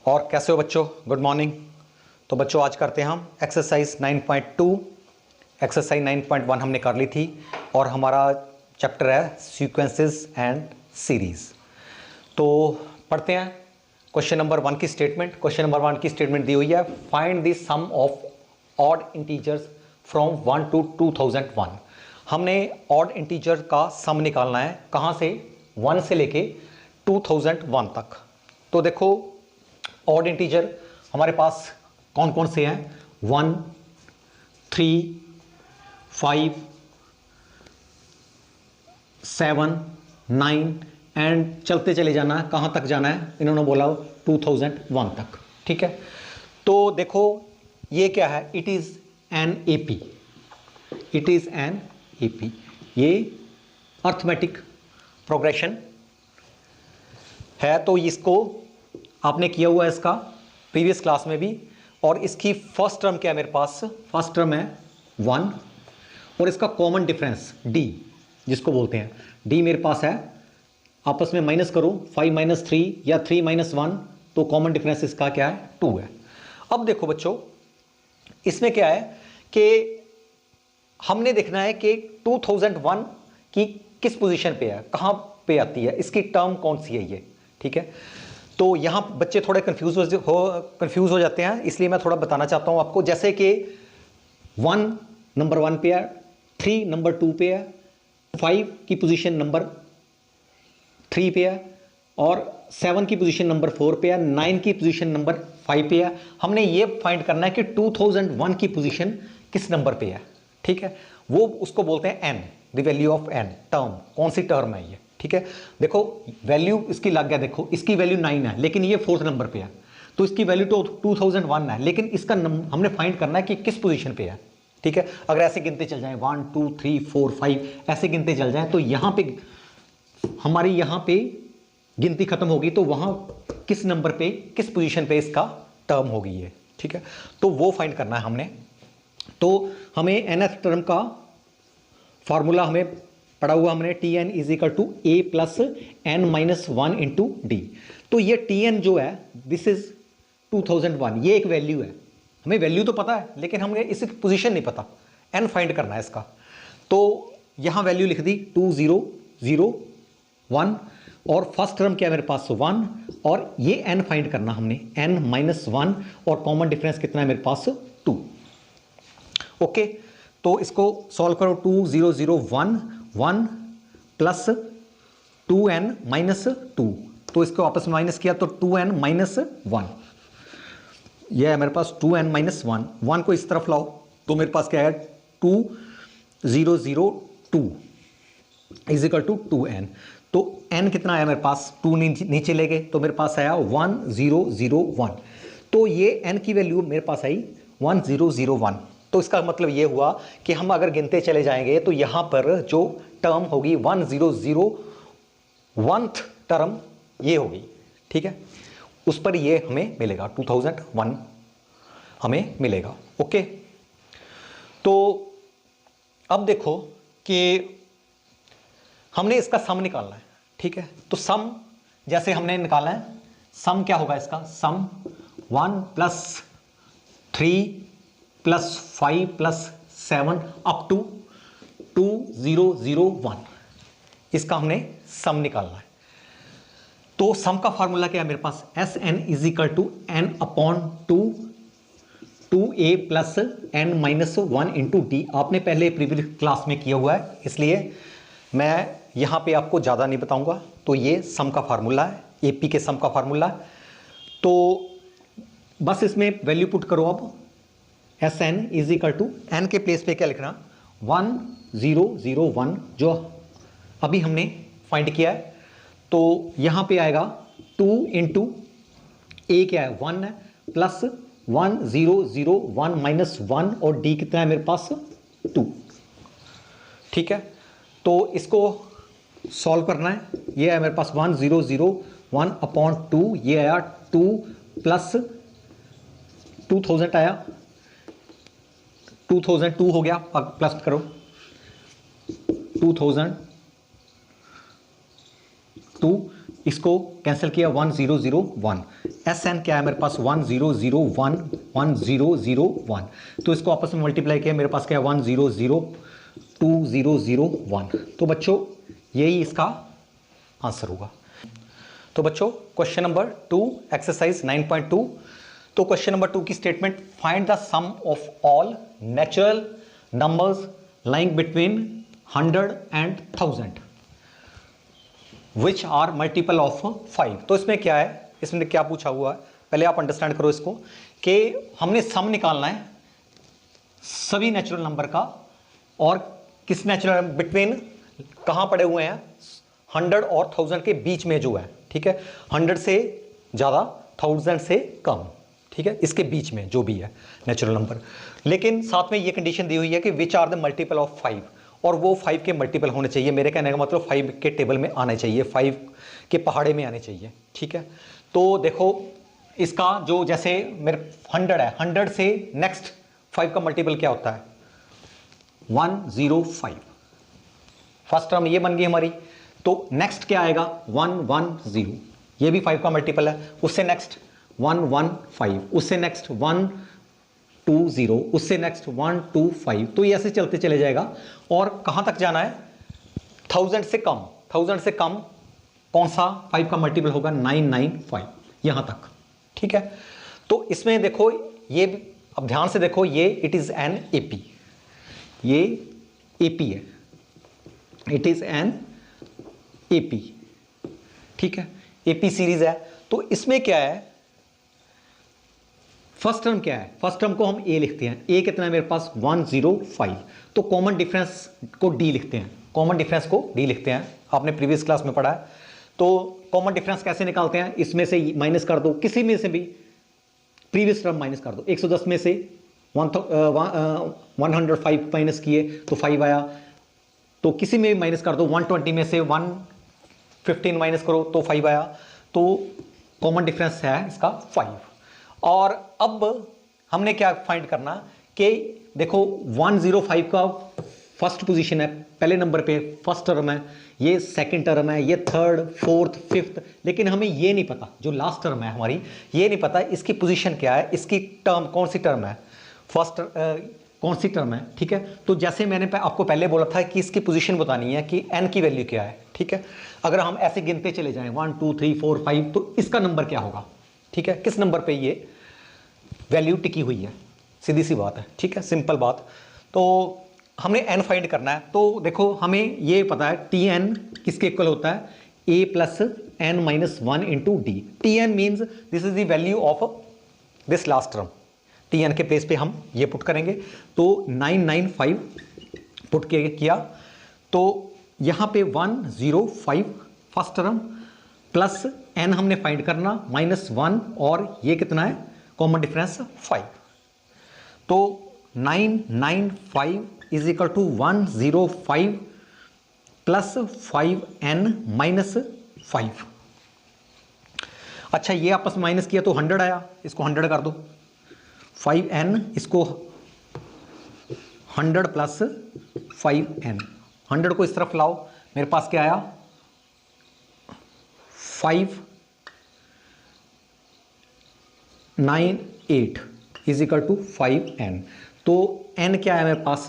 और कैसे हो बच्चों? Good morning. तो बच्चों आज करते हैं हम एक्सरसाइज 9.2। एक्सरसाइज 9.1 हमने कर ली थी और हमारा चैप्टर है सीक्वेंसेस एंड सीरीज। तो पढ़ते हैं क्वेश्चन नंबर 1 की स्टेटमेंट। क्वेश्चन नंबर 1 की स्टेटमेंट दी हुई है, find the sum of odd integers from 1 to 2001। हमने ऑड इंटीजर का सम निकालना है, कहाँ से? 1 से लेके 2001 तक। तो देखो ऑड इंटीजर हमारे पास कौन कौन से हैं? 1, 3, 5, 7, 9 एंड चलते चले जाना है। कहाँ तक जाना है? इन्होंने बोला 2001 तक। ठीक है, तो देखो ये क्या है? It is an AP. It is an AP. ये अर्थमेटिक प्रोग्रेशन है। तो इसको आपने किया हुआ है इसका प्रीवियस क्लास में भी। और इसकी फर्स्ट टर्म क्या है मेरे पास? फर्स्ट टर्म है 1 और इसका कॉमन डिफरेंस d जिसको बोलते हैं d मेरे पास है। आपस में माइनस करो, 5 - 3 या 3 - 1, तो कॉमन डिफरेंस इसका क्या है? 2 है। अब देखो बच्चों इसमें क्या है कि हमने देखना है कि 2001 की किस पोजीशन पे है, कहाँ पे आती है, इसकी टर्म कौन सी है ये। ठीक है, तो यहाँ बच्चे थोड़े कंफ्यूज हो जाते हैं, इसलिए मैं थोड़ा बताना चाहता हूँ आपको। जैसे कि 1 नंबर 1 पे है, 3 नंबर 2 पे है, 5 की पोजीशन नंबर 3 पे है और 7 की पोजीशन नंबर 4 पे है, 9 की पोजीशन नंबर 5 पे है। हमने ये फाइंड करना है कि 2001 की पोजीशन किस नंबर पे है। ठीक है, वो उसको बोलते हैं n, the value of n, term, कौन सी टर्म है ये। ठीक है, देखो वैल्यू इसकी लग गया, देखो इसकी वैल्यू 9 है लेकिन ये 4th नंबर पे है, तो इसकी वैल्यू तो 2001 है, लेकिन इसका हमने फाइंड करना है कि किस पोजीशन पे है। ठीक है, अगर ऐसे गिनते चल जाए 1 2 3 4 5 ऐसे गिनते चल जाए तो यहाँ पे हमारी यहाँ पे गिनती खत्म होगी, तो वहाँ किस नंबर पे, किस पोजीशन पे इसका टर्म होगी ये। ठीक है, तो वो फाइंड करना है हमने। तो हमें nth टर्म का फॉर्मूला हमें पढ़ा हुआ हमने, Tn = a + n - 1 × d। तो ये Tn जो है दिस इज 2001, ये एक वैल्यू है। हमें वैल्यू तो पता है लेकिन हमें इसकी पोजीशन नहीं पता, n फाइंड करना है इसका। तो यहाँ वैल्यू लिख दी 2001 और फर्स्ट टर्म क्या है मेरे पास? 1 और ये n फाइंड करना हमने, n - 1 और कॉमन डिफरेंस कितना है मेरे पास? 2। ओके, तो इसको सॉल्व करो। 2001 1 + 2n - 2, तो इसको आपस में माइनस किया तो 2n - 1, यह है मेरे पास 2n - 1। 1 को इस तरफ लाओ तो मेरे पास क्या है? 2002 = 2n। तो n कितना आया मेरे पास? 2 नीचे ले गए तो मेरे पास आया 1001। तो ये n की वैल्यू मेरे पास आई 1001। तो इसका मतलब ये हुआ कि हम अगर गिनते चले जाएंगे तो यहाँ पर जो टर्म होगी 1001th टर्म ये होगी। ठीक है, उस पर ये हमें मिलेगा, 2001 हमें मिलेगा। ओके, तो अब देखो कि हमने इसका सम निकालना है। ठीक है, तो सम जैसे हमने निकाला है, सम क्या होगा इसका? सम 1 + 3 + 5 + 7 अप टू 2001, इसका हमने सम निकालना है। तो सम का फॉर्मूला क्या है मेरे पास? Sn = n/2 2a + n - 1 × d। आपने पहले प्रीवियस क्लास में किया हुआ है, इसलिए मैं यहाँ पे आपको ज़्यादा नहीं बताऊँगा। तो ये सम का फार्मूला है, AP के सम का फार्मूला। तो बस इसमें वैल्यू पुट करो। अब Sn = n के प्लेस पे क्या लिखना? 1001 जो अभी हमने फाइंड किया है। तो यहाँ पे आएगा 2 × a क्या है? 1 है, प्लस 1001 - 1 और d कितना है मेरे पास? 2। ठीक है, तो इसको सॉल्व करना है। ये है मेरे पास 1001/2, ये आया 2 + 2000 आया, 2002 हो गया, अब प्लस करो 2002 इसको कैंसिल किया 1001, Sn क्या है मेरे पास 1001 1001, तो इसको आपस में मल्टीप्लाई किया मेरे पास क्या है 100201। तो बच्चों यही इसका आंसर होगा। तो बच्चों क्वेश्चन नंबर 2 एक्सरसाइज 9.2, तो क्वेश्चन नंबर 2 की statement, find the sum of all natural numbers lying between 100 and 1000 which are multiple of 5। तो इसमें क्या है, इसमें क्या पूछा हुआ है, पहले आप अंडरस्टैंड करो इसको कि हमने सम निकालना है सभी नेचुरल नंबर का, और किस नेचुरल बिटवीन कहां पड़े हुए हैं 100 और 1000 के बीच में जो है, ठीक है, 100 से ज़्यादा 1000 से कम, ठीक है, इसके बीच में जो भी है नेचुरल नंबर। लेकिन साथ में ये कंडीशन दी हुई है कि which are the multiple of 5, और वो 5 के मल्टीपल होने चाहिए। मेरे कहने का मतलब 5 के टेबल में आने चाहिए, 5 के पहाड़े में आने चाहिए, ठीक है। तो देखो इसका जो जैसे मेरे 100 है, 100 से नेक्स्ट 5 का मल्टीपल क्या होता है 105, फर्स्ट टर्म ये बन गई हमारी। तो नेक्स्ट क्या आएगा 110, ये भी 5 का मल्टीपल है। उससे नेक्स्ट 115, उससे नेक्स्ट 120, उससे नेक्स्ट 125, तो ये ऐसे चलते चले जाएगा। और कहां तक जाना है 1000 से कम, 1000 से कम कौन सा 5 का मल्टीपल होगा 995, यहां तक, ठीक है। तो इसमें देखो ये अब ध्यान से देखो, ये इट इज एन एपी, ये एपी है, इट इज एन एपी, ठीक है, एपी सीरीज है। तो इसमें क्या है, फर्स्ट टर्म क्या है, फर्स्ट टर्म को हम ए लिखते हैं, ए कितना है मेरे पास 105, तो कॉमन डिफरेंस को डी लिखते हैं, कॉमन डिफरेंस को डी लिखते हैं, आपने प्रीवियस क्लास में पढ़ा है। तो कॉमन डिफरेंस कैसे निकालते हैं, इसमें से माइनस कर दो, किसी में से भी प्रीवियस टर्म माइनस कर दो, 110 में से 105 माइनस किए तो 5 आया, तो किसी में भी माइनस कर दो, 120 में से 115 माइनस करो तो 5 आया, तो कॉमन डिफरेंस है इसका 5। और अब हमने क्या फाइंड करना कि देखो 105 का फर्स्ट पोजीशन है, पहले नंबर पे फर्स्ट टर्म है, ये सेकंड टर्म है, ये थर्ड, फोर्थ, फिफ्थ, लेकिन हमें ये नहीं पता जो लास्ट टर्म है हमारी, ये नहीं पता इसकी पोजीशन क्या है, इसकी टर्म कौन सी टर्म है, फर्स्ट कौन सी टर्म है, ठीक है। तो जैसे मैंने आपको पहले बोला था कि इसकी पोजीशन बतानी है कि n की वैल्यू क्या है, ठीक है। अगर हम ऐसे गिनते चले जाएं 1 2 3 4 5, तो इसका नंबर क्या होगा, ठीक है, किस नंबर पे ये वैल्यू टिकी हुई है, सीधी सी बात है, ठीक है, सिंपल बात। तो हमने n फाइंड करना है, तो देखो हमें ये पता है Tn किसके इक्वल होता है a plus n minus 1 into D. Tn means this is the value of this last term, Tn के प्लेस पे हम ये पुट करेंगे, तो 995 पुट किया, तो यहाँ पे 105 फर्स्ट टर्म प्लस n हमने फाइंड करना माइनस 1, और ये कितना है कॉमन डिफरेंस 5, तो 995 is equal to 105 plus 5n minus 5। अच्छा ये आपस में माइनस किया तो 100 आया, इसको 100 कर दो, 5n इसको 100 प्लस 5n, 100 को इस तरफ लाओ, मेरे पास क्या आया 598 इज इक्वल टू 5n। तो n क्या है मेरे पास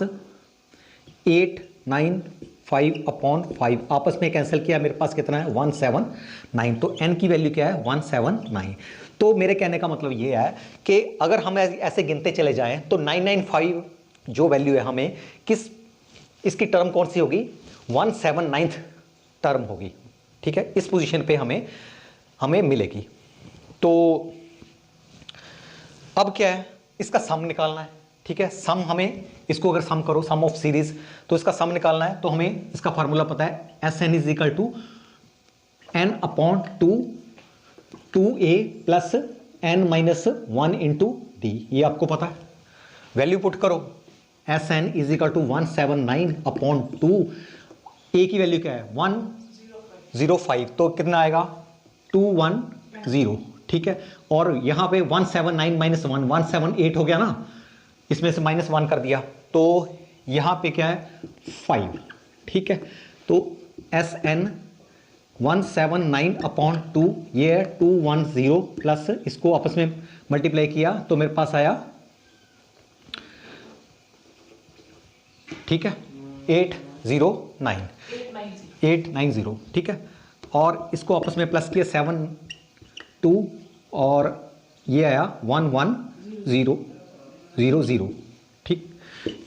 895 अपॉन 5, आपस में कैंसिल किया, मेरे पास कितना है 179, तो n की वैल्यू क्या है 179। तो मेरे कहने का मतलब ये है कि अगर हम ऐसे गिनते चले जाएं तो 995 जो वैल्यू है हमें किस, इसकी टर्म कौन सी होगी 179th टर्म होगी, ठीक है, इस पोजीशन पे हमें मिलेगी। तो अब क्या है, इसका सम निकालना है, ठीक है, सम हमें इसको अगर सम करो सम ऑफ सीरीज, तो इसका सम निकालना है, तो हमें इसका फार्मूला पता है Sn is equal to n upon 2a plus n minus 1 into d, ये आपको पता है, वैल्यू पुट करो, Sn is equal to 179 upon 2, a की वैल्यू क्या है 105, तो कितना आएगा 210, ठीक है, और यहाँ पे 179 माइनस 1 178 हो गया ना, इसमें से माइनस 1 कर दिया, तो यहाँ पे क्या है 5, ठीक है। तो Sn 179/2, ये है 210 प्लस इसको आपस में मल्टीप्लाई किया तो मेरे पास आया, ठीक है, 890, ठीक है। और इसको आपस में प्लस किया 7 2 और ये आया 11000, ठीक।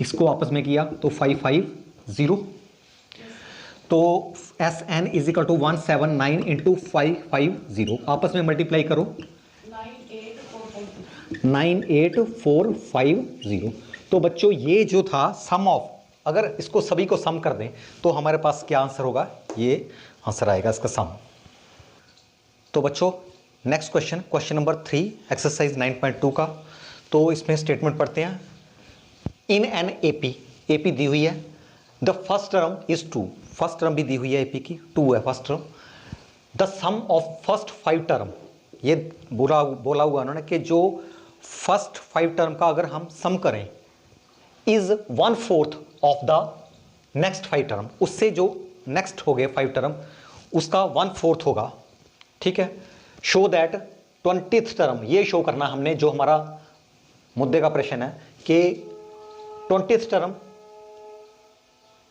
इसको आपस में किया तो 550, तो SN is equal to 179 into 550, आपस में मल्टीप्लाई करो 98450। तो बच्चों ये जो था सम ऑफ, अगर इसको सभी को सम कर दें तो हमारे पास क्या आंसर होगा, ये आंसर आएगा इसका सम। तो बच्चों next question, question number 3 exercise 9.2 का। तो इसमें स्टेटमेंट पढ़ते हैं। इन एन एपी दी हुई है, the first term is 2, first term भी दी हुई है एपी की, 2 है first term. The sum of first 5 term, ये बोला हुआ उन्होंने कि जो फर्स्ट 5 टर्म का अगर हम सम करें is 1/4 of the next 5 term, उससे जो नेक्स्ट हो गए 5 टर्म उसका 1/4 होगा, ठीक है। शो दैट 20th टर्म, ये शो करना हमने, जो हमारा मुद्दे का प्रश्न है कि 20th टर्म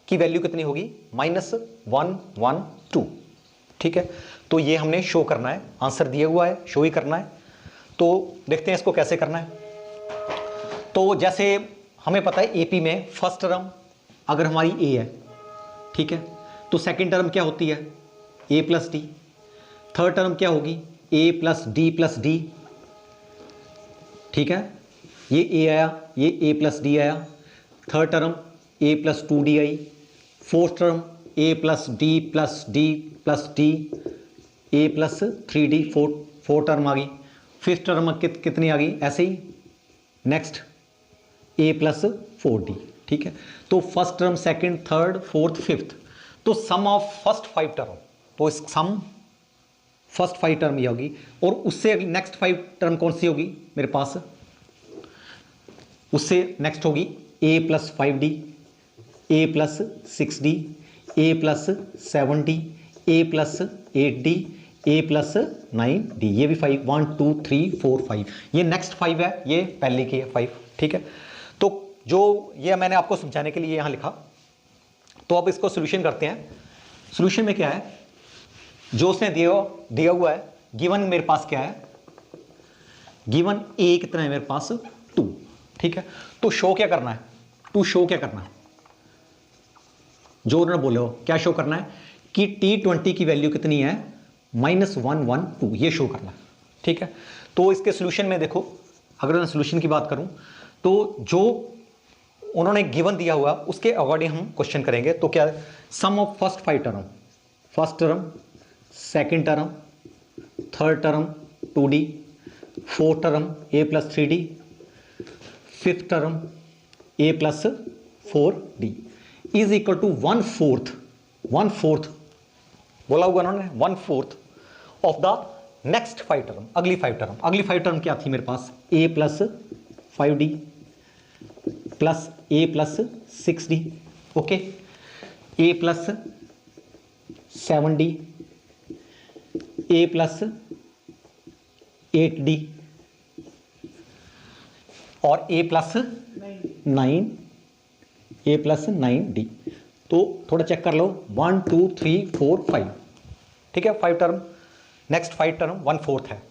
की वैल्यू कितनी होगी, -112, ठीक है। तो ये हमने शो करना है, आंसर दिया हुआ है, शो ही करना है। तो देखते हैं इसको कैसे करना है। तो जैसे हमें पता है एपी में फर्स्ट टर्म अगर हमारी ए है, ठीक है, तो सेकंड टर्म क्या होती है, ए प्लस डी। थर्ड टर्म क्या होगी, ए प्लस डी, ठीक है, ये ए आया, ये ए प्लस डी आया। Third term a plus 2d आई। Fourth term a plus d a plus 3d, four term आ गई। फिफ्थ टर्म कितनी आ गई, ऐसे ही नेक्स्ट ए प्लस 4d, ठीक है। तो first term, second, third, fourth, fifth, तो सम ऑफ फर्स्ट 5 टर्म, तो इस सम फर्स्ट 5 टर्म ये होगी। और उससे नेक्स्ट 5 टर्म कौन सी होगी मेरे पास, उससे नेक्स्ट होगी ए प्लस 5d, ए प्लस 6d, ए प्लस 7d, ए प्लस 8d, ए प्लस 9d, ये भी 5, 1 2 3 4 5, ये नेक्स्ट 5 है, ये पहले की है 5, ठीक है। तो जो ये मैंने आपको समझाने के लिए यहाँ लिखा। तो अब इसको सोल्यूशन करते हैं। सोल्यूशन में क्या है, जो उसने दिया हुआ है, गिवन मेरे पास क्या है, गिवन ए कितना है मेरे पास 2, ठीक है। तो शो क्या करना है, टू शो क्या करना है, जो उन्होंने बोले हो क्या शो करना है कि T20 की वैल्यू कितनी है, -112, ये शो करना है, ठीक है। तो इसके सोल्यूशन में देखो, अगर मैं सोल्यूशन की बात करूं तो जो उन्होंने गिवन दिया हुआ उसके अकॉर्डिंग हम क्वेश्चन करेंगे। तो क्या, sum of first 5 term, first term, second term, third term 2d, fourth term a plus 3d, fifth term a plus 4d is equal to 1/4 बोला हुआ उन्होंने, 1/4 ऑफ द नेक्स्ट 5 टर्म, अगली 5 टर्म। अगली 5 term क्या थी मेरे पास, ए प्लस 5d प्लस ए plus 6d, okay, ए plus 7d, ए plus 8d और ए plus 9, ए plus 9d। तो थोड़ा चेक कर लो, 1 2 3 4 5, ठीक है, 5 टर्म, नेक्स्ट 5 टर्म 1/4 है।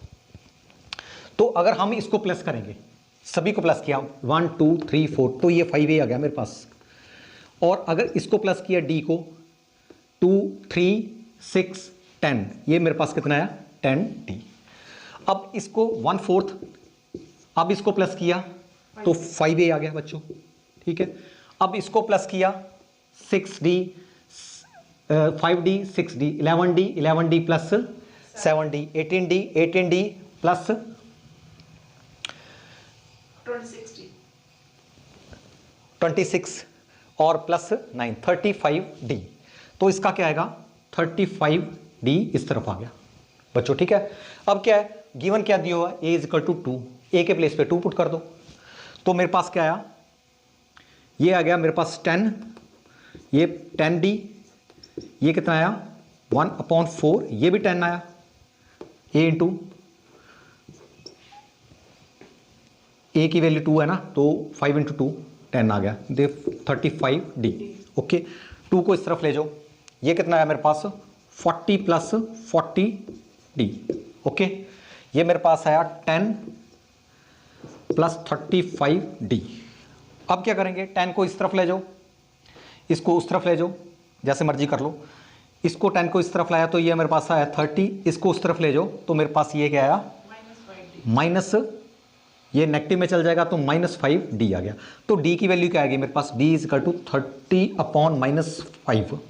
तो अगर हम इसको प्लस करेंगे, सभी को प्लस किया 1 2 3 4, तो ये 5a आ गया मेरे पास। और अगर इसको प्लस किया d को, 2 3 6 10, ये मेरे पास कितना आया 10d। अब इसको 1/4, अब इसको प्लस किया तो 5a आ गया बच्चों, ठीक है। अब इसको प्लस किया 6d 5d 6d 11d plus 7d 18d plus 26 और प्लस 9 35d। तो इसका क्या आएगा 35d, इस तरफ आ गया बच्चों, ठीक है। अब क्या है, गिवन क्या दिया हुआ, a is equal to 2, a के प्लेस पे 2 पुट कर दो। तो मेरे पास क्या आया, ये आ गया मेरे पास 10, ये 10d, ये कितना आया 1/4, ये भी 10 आया, a इंटू a की वैल्यू 2 है ना, तो 5 इंटू 2 10 आ गया, दे 35d। ओके, 2 को इस तरफ ले जाओ, ये कितना है मेरे पास 40 प्लस 40d। ओके, ये मेरे पास आया 10 प्लस 35d। अब क्या करेंगे, 10 को इस तरफ ले जाओ, इसको उस तरफ ले जाओ, जैसे मर्जी कर लो। इसको 10 को इस तरफ लाया तो ये मेरे पास आया 30, इसको उस तरफ ले जाओ तो मेरे पास ये क्या आया माइनस, ये नेगेटिव में चल जाएगा तो -5d आ गया। तो d की वैल्यू क्या आएगी मेरे पास, d इज इक्वल टू 30/-5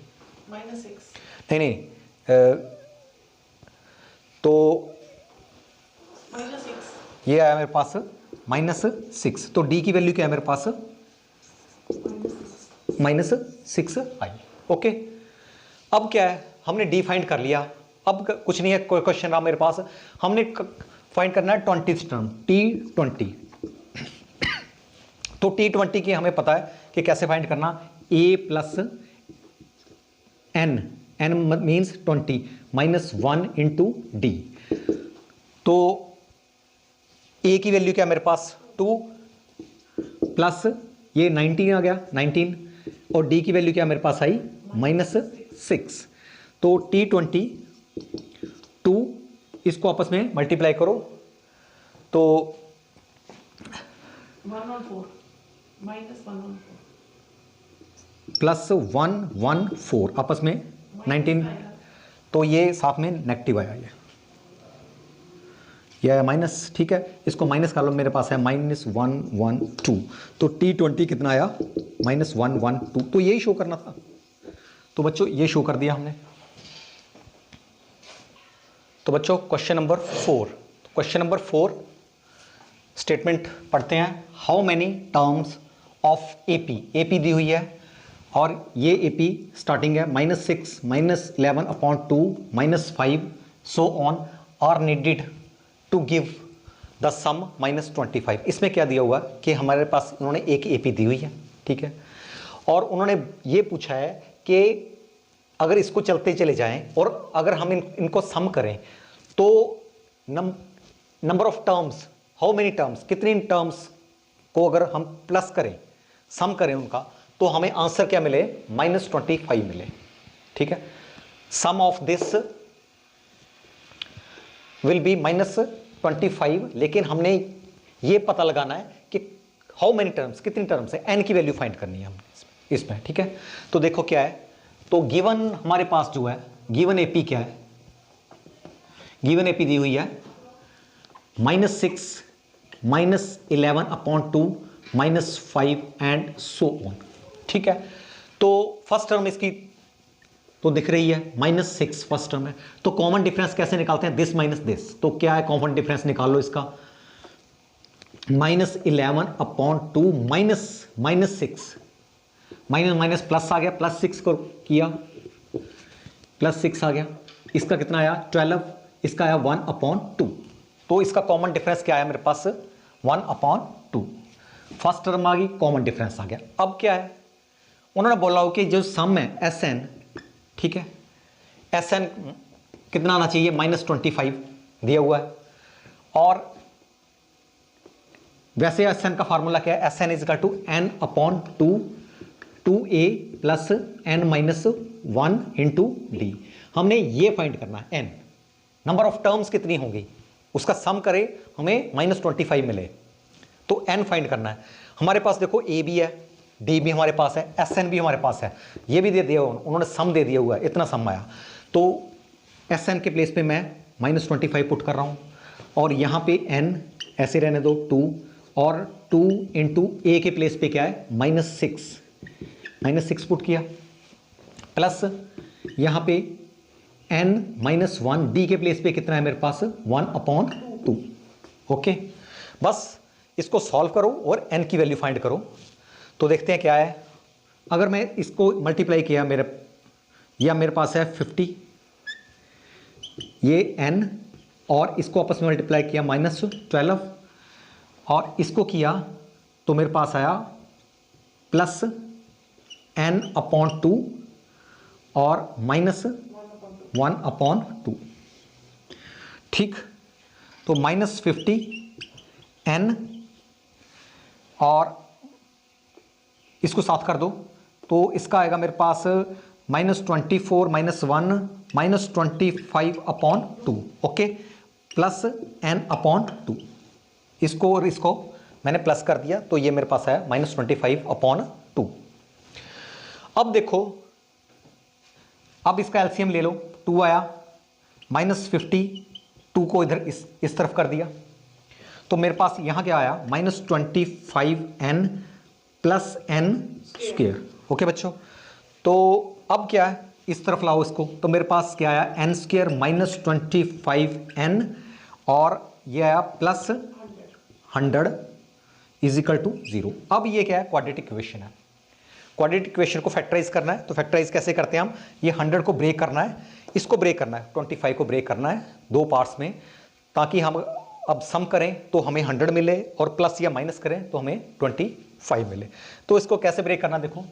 नहीं नहीं तो ये आया मेरे पास -6, तो d की वैल्यू क्या है मेरे पास -6 आई। ओके, अब क्या है, हमने d फाइंड कर लिया, अब कुछ नहीं है, कोई क्वेश्चन रहा मेरे पास, हमने फाइंड करना है 20th टर्म t20। तो t20 की हमें पता है कि कैसे फाइंड करना, a plus n, n means 20 -1 into d। तो a की वैल्यू क्या मेरे पास 2 प्लस ये 19 आ गया 19, और d की वैल्यू क्या मेरे पास आई -6। तो t20 2, इसको आपस में मल्टीप्लाई करो तो 114 प्लस 114 आपस में 19, तो ये साथ में नेगेटिव आया, ये आया माइनस। ठीक है, इसको माइनस कर लो, मेरे पास है -112, तो t20 कितना आया -112, तो यही शो करना था। तो बच्चों ये शो कर दिया हमने। तो बच्चों question number 4, question number 4 statement पढ़ते हैं। How many terms of AP, AP दी हुई है और ये एपी स्टार्टिंग है -6 -11/2 -5 so on are needed to give the sum -25। इसमें क्या दिया हुआ कि हमारे पास उन्होंने एक एपी दी हुई है, ठीक है, और उन्होंने ये पूछा है कि अगर इसको चलते चले जाएं और अगर हम इनको सम करें तो number of terms, how many terms, कितनी टर्म्स को अगर हम प्लस करें, सम करें उनका, तो हमें आंसर क्या मिले -25 मिले। ठीक है, सम ऑफ दिस विल बी -25, लेकिन हमने ये पता लगाना है कि हाउ मेनी टर्म्स, कितनी टर्म्स है, n की वैल्यू फाइंड करनी है हमने इसमें। ठीक है, तो देखो क्या है, तो गिवन हमारे पास जो है गिवन एपी क्या है, गिवन एपी दी हुई है -6 -11/2 -5 एंड सो ऑन। ठीक है, तो फर्स्ट टर्म इसकी तो दिख रही है -6 फर्स्ट टर्म है, तो कॉमन डिफरेंस कैसे निकालते हैं, दिस माइनस दिस, तो क्या है कॉमन डिफरेंस निकाल लो इसका, -11/2 -6 माइनस प्लस आ गया, +6 को किया +6 आ गया, इसका कितना आया 12, इसका आया 1/2, तो इसका कॉमन डिफरेंस क्या आया मेरे पास 1/2, फर्स्ट टर्म आ गई, कॉमन डिफरेंस आ गया। अब क्या है, उन्होंने बोला हो कि जो सम है SN, ठीक है, SN कितना आना चाहिए -25 दिया हुआ है, और वैसे SN का फार्मूला क्या है, SN is equal to n/2 2a plus n-1 into d. हमने ये फाइंड करना है, n नंबर ऑफ टर्म्स कितनी होंगी, उसका सम करे हमें -25 मिले, तो n फाइंड करना है। हमारे पास देखो a भी है, d भी हमारे पास है, SN भी हमारे पास है, ये भी दे दिया उन्होंने, सम दे दिया हुआ है, इतना सम आया, तो SN के प्लेस पे मैं -25 पुट कर रहा हूँ, और यहाँ पे n ऐसे रहने दो 2, और 2 इंटू a के प्लेस पे क्या है -6 पुट किया, प्लस यहाँ पे n-1, d के प्लेस पे कितना है मेरे पास 1/2। ओके, बस इसको सॉल्व करो और n की वैल्यू फाइंड करो, तो देखते हैं क्या है। अगर मैं इसको मल्टीप्लाई किया मेरे पास है 50, ये n, और इसको आपस में मल्टीप्लाई किया -12, और इसको किया तो मेरे पास आया +n/2 और 1/2। ठीक, तो -50n और इसको साथ कर दो तो इसका आएगा मेरे पास -24 -1 -25/2, ओके, प्लस n/2। इसको और इसको मैंने प्लस कर दिया तो ये मेरे पास आया -25/2। अब देखो, अब इसका एलसीएम ले लो, 2 आया, -52 को इधर इस तरफ कर दिया तो मेरे पास यहां क्या आया, -25n प्लस n²। ओके बच्चों, तो अब क्या है, इस तरफ लाओ इसको, तो मेरे पास क्या आया, n² -25n और ये आया प्लस 100 इज इक्वल टू 0। अब ये क्या है, क्वाड्रेटिक इक्वेशन है। क्वाड्रेटिक इक्वेशन को फैक्टराइज करना है, तो फैक्टराइज कैसे करते हैं हम, ये 100 को ब्रेक करना है, इसको ब्रेक करना है, 25 को ब्रेक करना है दो पार्ट्स में, ताकि हम अब सम करें तो हमें 100 मिले और प्लस या माइनस करें तो हमें 25 मिले। तो इसको कैसे ब्रेक करना, देखो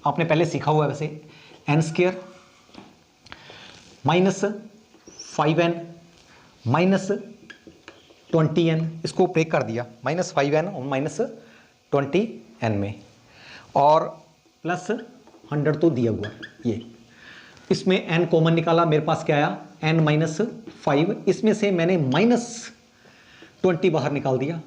आपने पहले सीखा हुआ है वैसे, n² -5n -20n, इसको ब्रेक कर दिया -5n और -20n में, और प्लस 100 तो दिया हुआ ये, इसमें n कॉमन निकाला, मेरे पास क्या आया, n -5, इसमें से मैंने -20 बाहर निकाल दिया।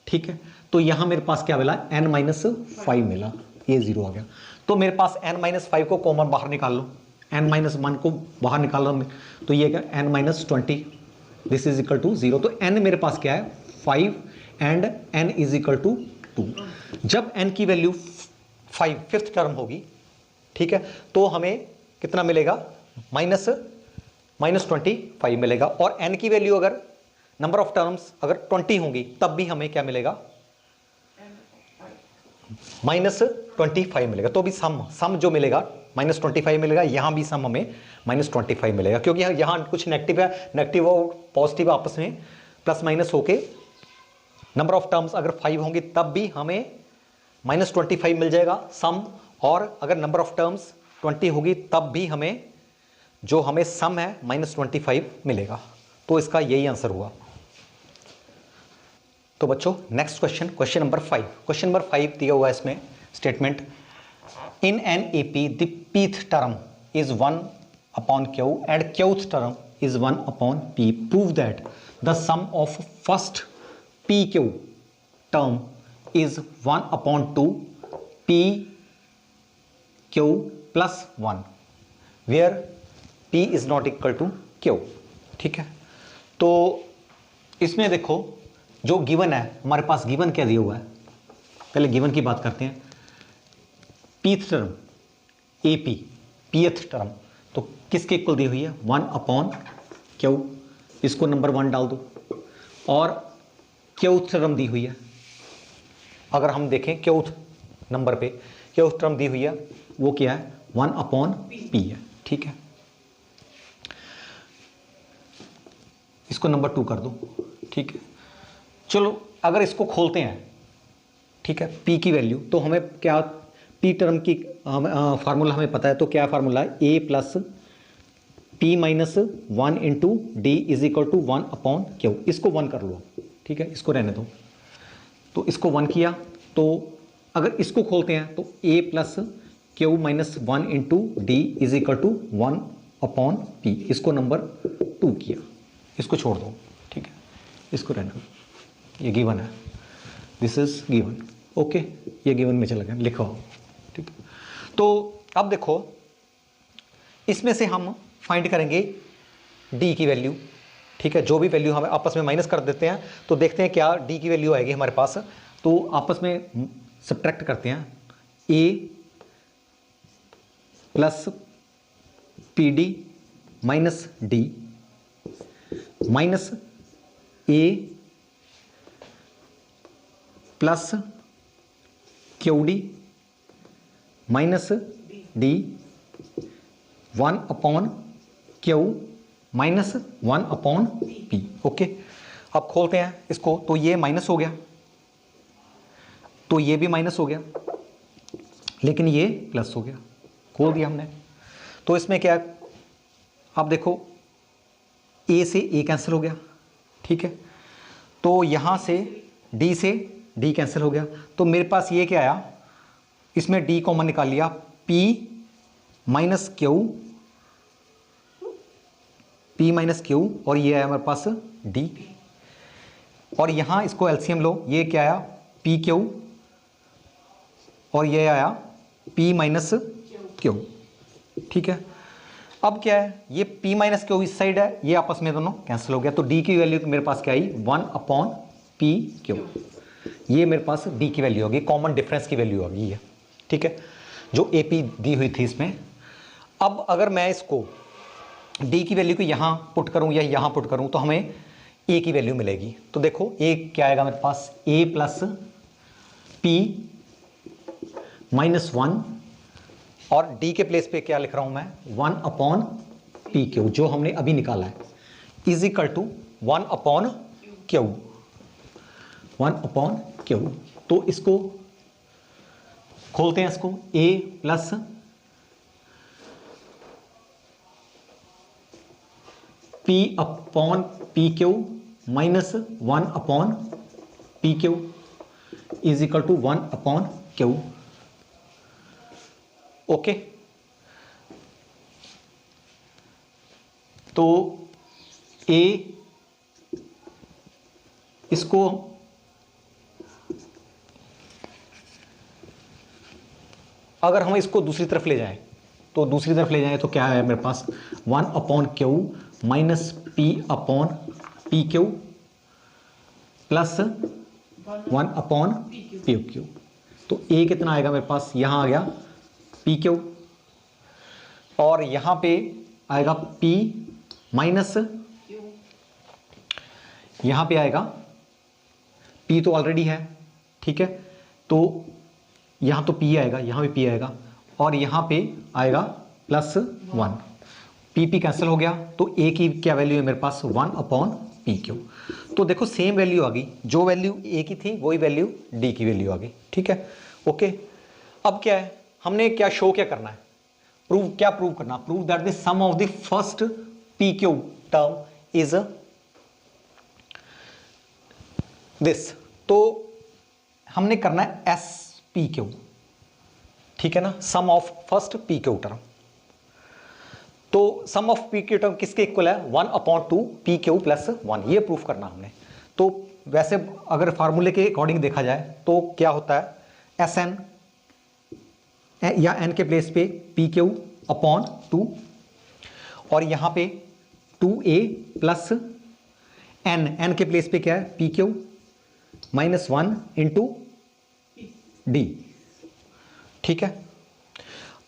ठीक है, तो यहां मेरे पास क्या मिला, n -5 मिला, ये 0 आ गया। तो मेरे पास n -5 को कॉमन बाहर निकाल लो, n -1 को बाहर निकाल लो, तो ये क्या, n -20, this is equal to 0। तो n मेरे पास क्या है, 5 and n is equal to 2। जब n की वैल्यू 5 फिफ्थ टर्म होगी, ठीक है, तो हमें कितना मिलेगा, -25 मिलेगा, और n की वैल्यू अगर नंबर ऑफ टर्म्स अगर 20 होंगी तब भी हमें क्या मिलेगा, -25 मिलेगा। तो भी सम जो मिलेगा -25 मिलेगा, यहां भी सम हमें -25 मिलेगा, क्योंकि यहां कुछ नेगेटिव है, नेगेटिव और पॉजिटिव आपस में प्लस माइनस होके नंबर ऑफ टर्म्स अगर 5 होंगी तब भी हमें -25 मिल जाएगा सम, और अगर नंबर ऑफ टर्म्स 20 होगी तब भी हमें जो हमें सम है -25 मिलेगा। तो इसका यही आंसर हुआ। तो बच्चों next question, question number 5। Question number 5 दिया हुआ है इसमें statement, in an AP the pth term is 1/q and qth term is 1/p, prove that the sum of first pq term is 1/2 pq plus 1 where p is not equal to q। ठीक है, तो इसमें देखो जो given है, हमारे पास given क्या दिया हुआ है, पहले गिवन की बात करते हैं। pth term AP, pth term तो किसके इक्वल दी हुई है, 1/q, इसको नंबर 1 डाल दो, और qth टर्म दी हुई है, अगर हम देखें qth नंबर पे qth टर्म दी हुई है वो क्या है, 1/p है। ठीक है, इसको नंबर 2 कर दो। ठीक है, चलो अगर इसको खोलते हैं, ठीक है, p की वैल्यू, तो हमें क्या, p टर्म की फार्मूला हमें पता है, तो क्या फार्मूला है, a plus p minus 1 into d is equal to 1/q। इसको 1 कर लो, ठीक है, इसको रहने दो, तो इसको 1 किया, तो अगर इसको खोलते हैं तो a plus q minus 1 into d is equal to 1/p, इसको नंबर 2 किया, इसको छोड़ दो। ठीक है, इसको रहने दो, ये गिवन है, दिस इज गिवन, ओके, ये गिवन में चला गया, लिखो। ठीक है, तो अब देखो इसमें से हम फाइंड करेंगे d की वैल्यू। ठीक है, जो भी वैल्यू हमें आपस में माइनस कर देते हैं, तो देखते हैं क्या d की वैल्यू आएगी हमारे पास, तो आपस में सब्ट्रैक्ट करते हैं, a plus PD minus d minus a plus QD minus D 1/q minus 1/p। Okay, अब खोलते हैं इसको, तो ये माइनस हो गया, तो ये भी माइनस हो गया, लेकिन ये प्लस हो गया, खोल दिया हमने। तो इसमें क्या अब देखो ए से ए कैंसिल हो गया, ठीक है, तो यहाँ से डी कैंसिल हो गया, तो मेरे पास ये क्या आया, इसमें डी कॉमन निकाल लिया, पी माइनस क्यू और ये आया मेरे पास डी, और यहाँ इसको एलसीएम लो, ये क्या आया पी क्यू और ये आया पी माइनस क्यू, ठीक है। अब क्या है, ये p माइनस क्यू इस साइड है, ये आपस में दोनों कैंसिल हो गया, तो d की वैल्यू मेरे पास क्या आई 1/p/q, ये मेरे पास d की वैल्यू होगी, कॉमन डिफरेंस की वैल्यू होगी ये, ठीक है, जो AP दी हुई थी इसमें। अब अगर मैं इसको d की वैल्यू को यहाँ पुट करूँ या यहाँ पुट करूँ तो हमें a की वैल्यू मिलेगी, तो देखो a क्या आएगा मेरे पास a प्लस p माइनस 1 और d के प्लेस पे क्या लिख रहा हूं मैं 1/p/q जो हमने अभी निकाला है इज इक्वल टू 1/q, तो इसको खोलते हैं, इसको a plus p/p/q minus 1/p/q is equal to 1/q, okay. तो a इसको अगर हम इसको दूसरी तरफ ले जाएं तो क्या है मेरे पास 1/q minus p/p/q plus 1/p/q, तो a कितना आएगा मेरे पास, यहां आ गया PQ और यहां पे आएगा P माइनस, यहां पे आएगा P तो ऑलरेडी है, ठीक है, तो यहां तो P आएगा, यहां भी P आएगा और यहां पे आएगा प्लस 1, P कैंसिल हो गया, तो A की क्या वैल्यू है मेरे पास 1/PQ, तो देखो सेम वैल्यू आ गई, जो वैल्यू A की थी वही वैल्यू D की वैल्यू आ गई, ठीक है, ओके। अब क्या है, हमने क्या शो क्या करना है, प्रूव करना, prove that the sum of the first PQ term is this, तो हमने करना है SPQ, ठीक है ना, sum of first PQ term, तो सम ऑफ PQ टर्म किसके इक्वल है 1/2 PQ प्लस 1, ये प्रूफ करना हमने। तो वैसे अगर फार्मूले के अकॉर्डिंग देखा जाए तो क्या होता है SN या n के प्लेस पे PQ/2 और यहाँ पे 2a प्लस n के प्लेस पे क्या है PQ माइनस 1 इंटू D, ठीक है।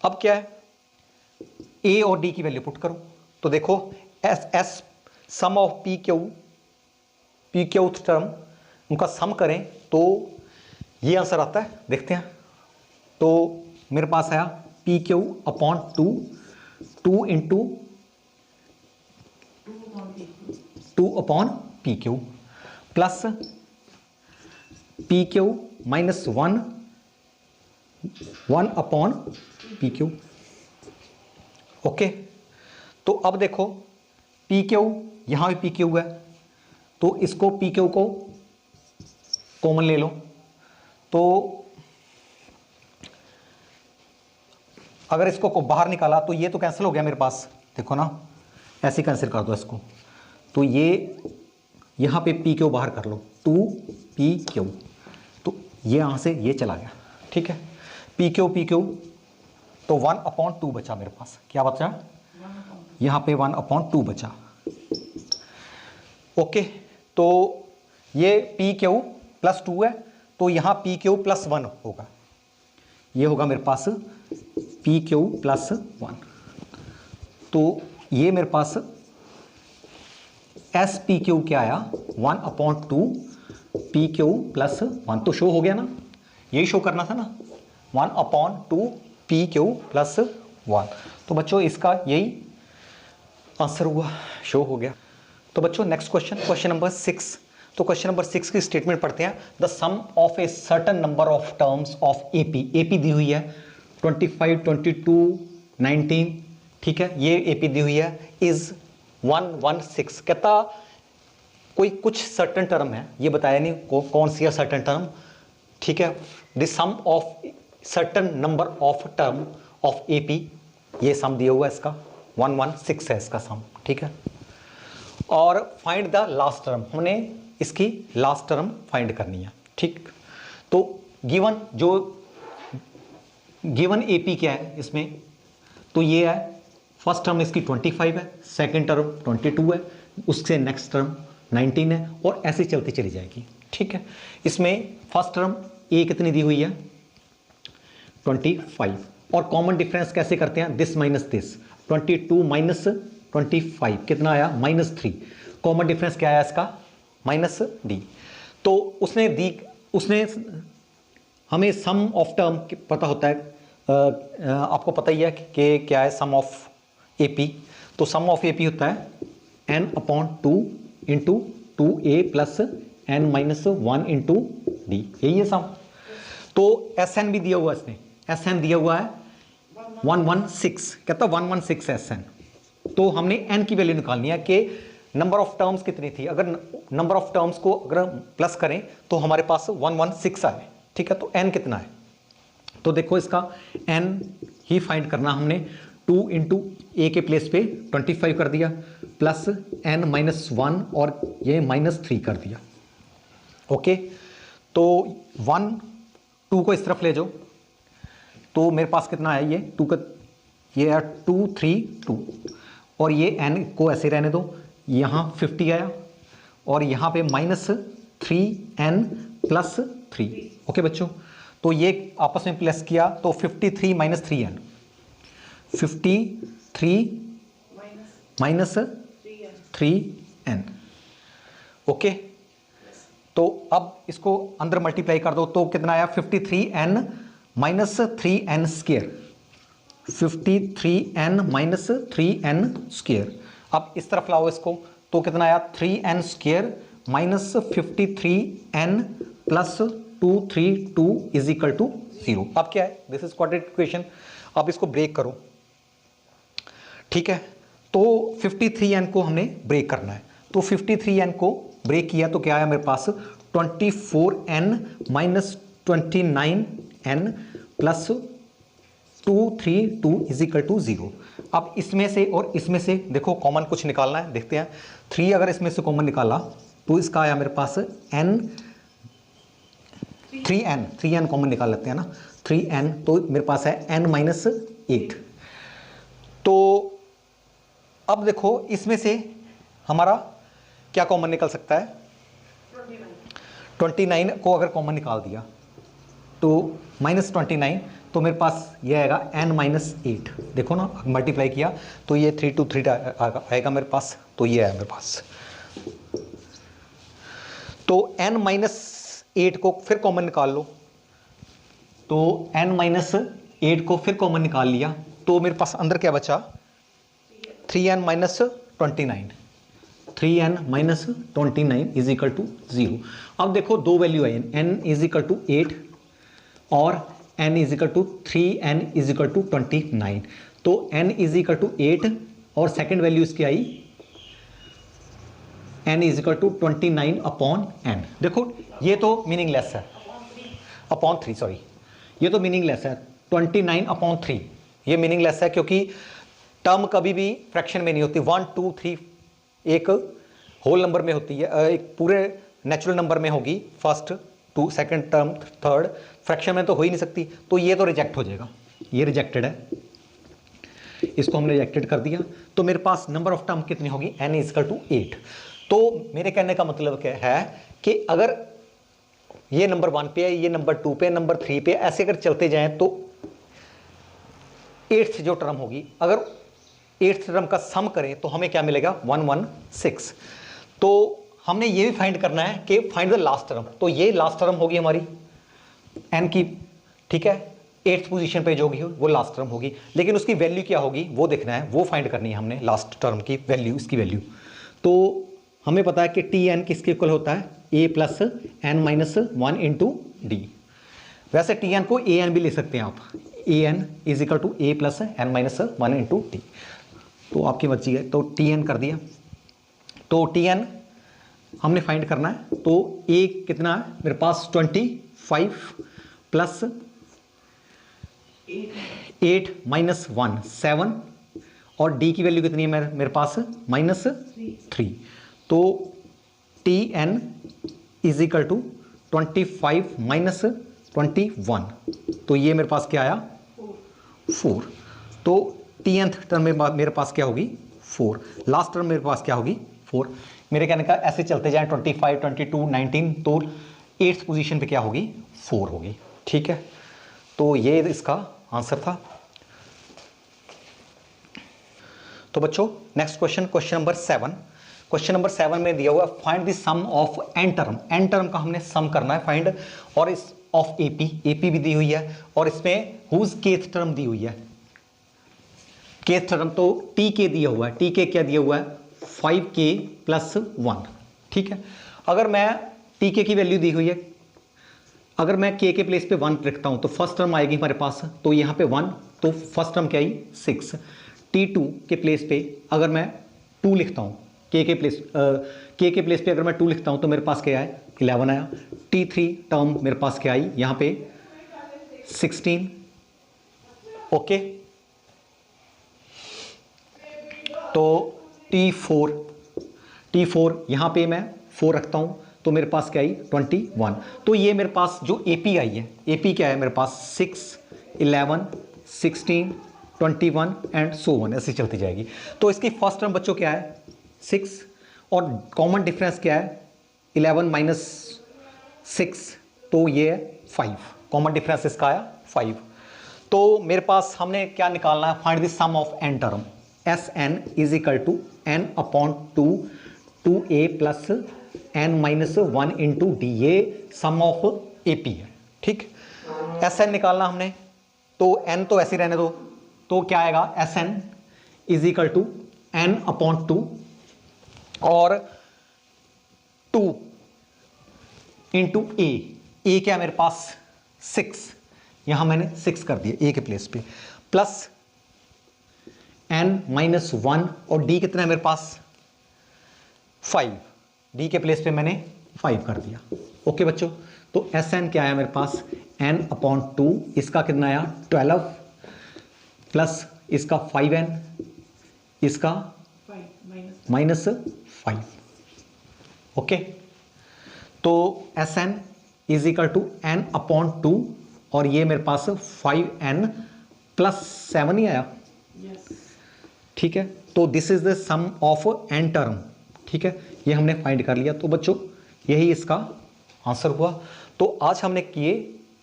अब क्या है a और d की वैल्यू पुट करो, तो देखो S sum of PQ term उनका सम करें तो ये आंसर आता है, देखते हैं। तो मेरे पास आया PQ/2 2 into 2/PQ plus PQ minus 1/PQ, okay. तो अब देखो PQ यहां भी PQ है, तो इसको PQ को कॉमन ले लो, तो अगर इसको को बाहर निकाला तो ये तो कैंसिल हो गया मेरे पास, देखो ना, ऐसे कैंसिल कर दो इसको, तो ये यहाँ पे PQ बाहर कर लो 2PQ, तो ये यहाँ से ये चला गया, ठीक है, PQ तो 1/2 बचा मेरे पास, क्या बचा यहाँ पे 1/2 बचा, ओके। तो ये PQ प्लस 2 है, तो यहाँ PQ प्लस 1 होगा, ये होगा मेरे पास PQ प्लस 1, तो ये मेरे पास SPQ क्या आया 1/2 PQ प्लस 1, तो शो हो गया ना, यही शो करना था ना 1/2 PQ प्लस 1, तो बच्चों इसका यही आंसर हुआ, शो हो गया। तो बच्चों नेक्स्ट क्वेश्चन नंबर 6, तो क्वेश्चन नंबर 6 की स्टेटमेंट पढ़ते हैं। The sum of a certain number of terms of AP दी हुई है 25, 22, 19, ठीक है, ये एपी दी हुई है इज 116। कहता कोई कुछ सर्टन टर्म है, ये बताया नहीं कौन सी है सर्टन टर्म, ठीक है, the sum of certain number of term of AP, ये सम दिया हुआ है इसका 116 है इसका सम, ठीक है। और फाइंड द लास्ट टर्म, हमने इसकी लास्ट टर्म फाइंड करनी है, ठीक। तो गिवन एपी क्या है इसमें, तो ये है फर्स्ट टर्म इसकी 25 है, सेकंड टर्म 22 है, उससे नेक्स्ट टर्म 19 है, और ऐसे चलती चली जाएगी, ठीक है। इसमें फर्स्ट टर्म ए कितनी दी हुई है 25, और कॉमन डिफरेंस कैसे करते हैं, दिस माइनस दिस, 22 माइनस 25 कितना आया -3, कॉमन डिफरेंस क्या आया इसका -d। तो उसने हमें सम ऑफ टर्म पता होता है, आपको पता ही है कि क्या है सम ऑफ एपी, तो सम ऑफ एपी होता है n/2 into 2a plus n-1 into D, यही है सम। तो Sn भी दिया हुआ है, इसने Sn दिया हुआ है 116, कहता 116 Sn। तो हमने n की वैल्यू निकालनी है कि नंबर ऑफ टर्म्स कितनी थी, अगर नंबर ऑफ टर्म्स को अगर प्लस करें तो हमारे पास 116 आए, ठीक है। तो n कितना है, तो देखो इसका n ही फाइंड करना हमने, 2 इंटू ए के प्लेस पे 25 कर दिया, प्लस n-1 और ये -3 कर दिया, ओके। तो 1 2 को इस तरफ ले जाओ, तो मेरे पास कितना है ये 2 का, ये है 2 3 2, और ये n को ऐसे रहने दो, यहाँ 50 आया, और यहाँ पे -3n प्लस 3, ओके बच्चों। तो ये आपस में प्लस किया तो 53 minus 3n, 53 minus 3n, okay. तो अब इसको अंदर मल्टीप्लाई कर दो तो कितना आया 53n minus 3n square, 53n minus 3n square. अब इस तरफ लाओ इसको, तो कितना आया 3n square minus 53n plus 232 is equal to 0। अब क्या है, दिस इज क्वाड्रेटिक इक्वेशन। अब इसको ब्रेक करो, ठीक है। तो 53n को हमने ब्रेक करना है, तो 53n को ब्रेक किया तो क्या आया मेरे पास 24n minus 29n plus 232 is equal to 0। अब इसमें से और इसमें से देखो कॉमन कुछ निकालना है, देखते हैं। 3 अगर इसमें से कॉमन निकाला तो इसका आया मेरे पास n 3n कॉमन निकाल लेते हैं ना, 3n, तो मेरे पास है n-8। तो अब देखो इसमें से हमारा क्या कॉमन निकल सकता है, 29 को अगर कॉमन निकाल दिया तो -29, तो मेरे पास ये आएगा n-8। देखो ना मल्टीप्लाई किया तो ये 3 to 3 आएगा मेरे पास, तो ये आया मेरे पास। तो n-8 को फिर कॉमन निकाल लो, तो n-8 को फिर कॉमन निकाल लिया तो मेरे पास अंदर क्या बचा 3n minus 29, 3n minus 29 is equal to 0। अब देखो दो वैल्यू आई, n इज इक्वल टू 8 और n is equal to 3n is equal to 29। तो n इज इक्वल टू 8 और सेकेंड वैल्यू इसकी आई n is equal to 29 upon n। देखो ये तो मीनिंगलेस है, अपॉन 3 सॉरी, ये तो मीनिंगलेस है, 29 अपॉन 3 ये मीनिंगलेस है, क्योंकि टर्म कभी भी फ्रैक्शन में नहीं होती। 1 2 3 एक होल नंबर में होती है, एक पूरे नेचुरल नंबर में होगी, first to second term third, fraction में तो हो ही नहीं सकती। तो ये तो रिजेक्ट हो जाएगा, ये रिजेक्टेड है, इसको हमने रिजेक्टेड कर दिया। तो मेरे पास नंबर ऑफ टर्म कितनी होगी, n इज इक्वल टू 8। तो मेरे कहने का मतलब क्या है कि अगर ये नंबर 1 पे है, ये नंबर 2 पे, नंबर 3 पे, ऐसे अगर चलते जाएं तो 8th जो टर्म होगी, अगर 8th टर्म का सम करें तो हमें क्या मिलेगा 116। तो हमने ये भी फाइंड करना है कि फाइंड द लास्ट टर्म, तो ये लास्ट टर्म होगी हमारी n की, ठीक है, 8th पोजीशन पे जो होगी वो लास्ट टर्म होगी, लेकिन उसकी वैल्यू क्या होगी वो देखना है, वो फाइंड करनी है हमने लास्ट टर्म की वैल्यू, इसकी वैल्यू। तो हमें पता है कि tn किसके इक्वल होता है, a plus n-1 into D. वैसे tn को an भी ले सकते हैं आप, an is equal to a plus n-1 into d. तो आपकी मर्जी है। तो टी एन कर दिया, तो टी एन हमने फाइंड करना है। तो ए कितना है मेरे पास 25 प्लस 8 माइनस 1 7, और डी की वैल्यू कितनी है मेरे पास -3। तो T N is equal to 25 minus 21, तो ये मेरे पास क्या आया 4। तो टी एंथ टर्म में मेरे पास क्या होगी 4, लास्ट टर्म मेरे पास क्या होगी 4। मेरे कहने का ऐसे चलते जाएं 25 22 19, तो 8th पोजीशन पे क्या होगी 4 होगी। ठीक है, तो ये इसका आंसर था। तो बच्चों next question, question number 7। Question number 7 में दिया हुआ find the sum of n term. N term का हमने सम करना है फाइंड, और इस ऑफ एपी, एपी भी दी हुई है, और इसमें हुज केथ टर्म दी हुई है। केथ टर्म तो टी के दिया हुआ है, टी के क्या दिया हुआ है 5k प्लस 1। ठीक है, अगर मैं टी के की वैल्यू दी हुई है, अगर मैं के प्लेस पे 1 रखता हूं तो फर्स्ट टर्म आएगी हमारे पास, तो यहां पे 1, तो फर्स्ट टर्म क्या आई 6। T2 के प्लेस पे अगर मैं 2 लिखता हूं, के के प्लेस पे अगर मैं 2 लिखता हूं तो मेरे पास क्या है 11 आया। T3 टर्म मेरे पास क्या आई यहां पे 16। ओके, तो T4 यहां पे मैं 4 रखता हूं तो मेरे पास क्या आई 21। तो ये मेरे पास जो एपी आई है, एपी क्या है मेरे पास 6 11 16 21 एंड सो वन, ऐसे चलती जाएगी। तो इसकी फर्स्ट टर्म बच्चों क्या है 6, और कॉमन डिफरेंस क्या है 11 माइनस 6, तो ये है 5। कॉमन डिफरेंस इसका आया 5। तो मेरे पास हमने क्या निकालना है, find the sum of n term. S n is equal to n upon 2a plus n minus 1 into d, ये सम ऑफ एपी है। ठीक, एस एन निकालना हमने, तो एन तो ऐसे रहने दो, तो क्या आएगा S n is equal to n upon 2, और 2 इंटू ए क्या मेरे पास 6, यहां मैंने 6 कर दिया ए के प्लेस पे, प्लस एन माइनस 1, और डी कितना है मेरे पास 5, डी के प्लेस पे मैंने 5 कर दिया। ओके बच्चों, तो एस एन क्या आया मेरे पास एन अपॉन 2, इसका कितना आया 12, प्लस इसका 5n, इसका माइनस 5। ओके, तो S n is equal to n upon 2, और ये मेरे पास 5n प्लस 7 ही आया। ठीक है, तो this is the sum of n term. ठीक है, ये हमने फाइंड कर लिया। तो बच्चों यही इसका आंसर हुआ। तो आज हमने किए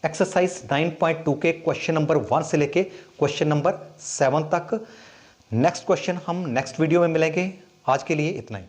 एक्सरसाइज 9.2 के क्वेश्चन नंबर 1 से लेके क्वेश्चन नंबर 7 तक। नेक्स्ट क्वेश्चन हम नेक्स्ट वीडियो में मिलेंगे। आज के लिए इतना ही।